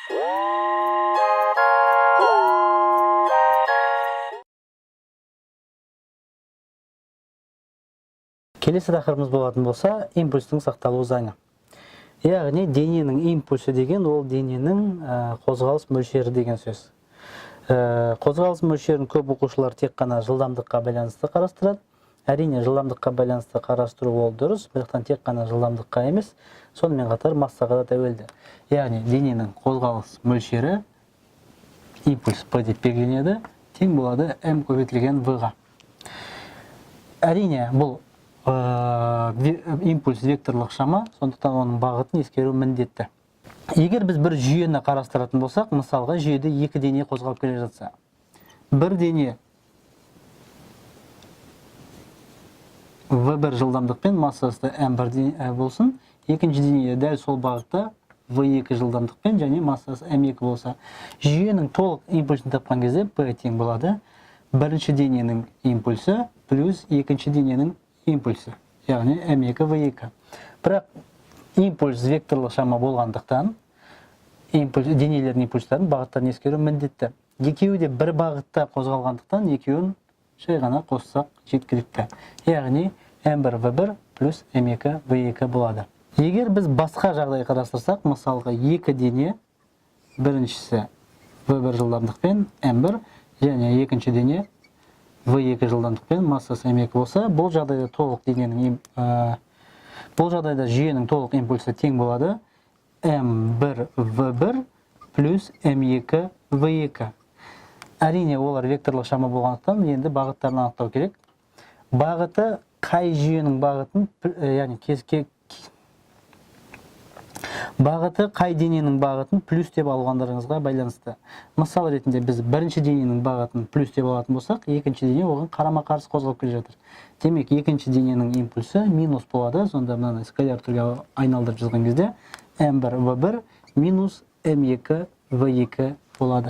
Келесі тақырыбымыз болатын болса, импульстің сақталу заңы. Яғни дененің импульсы деген ол дененің қозғалыс мөлшері деген сөз. Қозғалыс мөлшерін көп оқушылар тек қана жылдамдыққа байланысты қарастырады. Әрине жылдамдыққа байланысты қарастыру ол дұрыс, бірақтан тек қана жылдамдыққа емес, сонымен қатар массаға да тәуелді. Яғни дененің қозғалыс мөлшері импульс P деп белгіленеді, тең болады m көбейтілген v-ға. Әрине бұл импульс векторлық шама, сондықтан оның бағытын ескеру міндетті. Егер біз бір жүйені қарастыратын болсақ, мысалға жүйеде екі дене қозғалып келе жатса, бір дене v1 жылдамдықпен массасы m1 болсын, екінші дене дәл сол бағытта v2 жылдамдықпен және массасы m2 болса, жүйенің толық импульсын тапқан кезде p тең болады бірінші дененің импульсы плюс екінші дененің импульсы, яғни m2 v2. Бірақ импульс векторлық шама болғандықтан денелердің импульстарын бағыттарын ескеру міндетті. Екеуі де бір бағытта қозғалғандықтан екеуін шай ғана қоссақ жеткілікті. Яғни m1 v1 плюс m2 v2 болады. Егер біз басқа жағдай қарастырсақ, мысалға екі дене, біріншісі v1 жылдамдықпен m1 және екінші дене v2 жылдамдықпен массасы m2 болса, бұл жағдайда жүйенің толық импульсы тең болады m1 v1 плюс m2 v2. Әрине олар векторлық шама болғандықтан енді бағыттарын анықтау керек. Бағыты қай жүйенің бағытын, яғни бағыты қай дененің бағытын плюс деп алғандарыңызға байланысты. Мысал ретінде біз бірінші дененің бағытын плюс деп алатын болсақ, екінші дене оған қарама-қарсы қозғалып келе жатыр. Демек, екінші дененің импульсы минус болады. Сонда мынаны скаляр түрге айналдырып жазған кезде m1 v1 минус m2 v2 болады.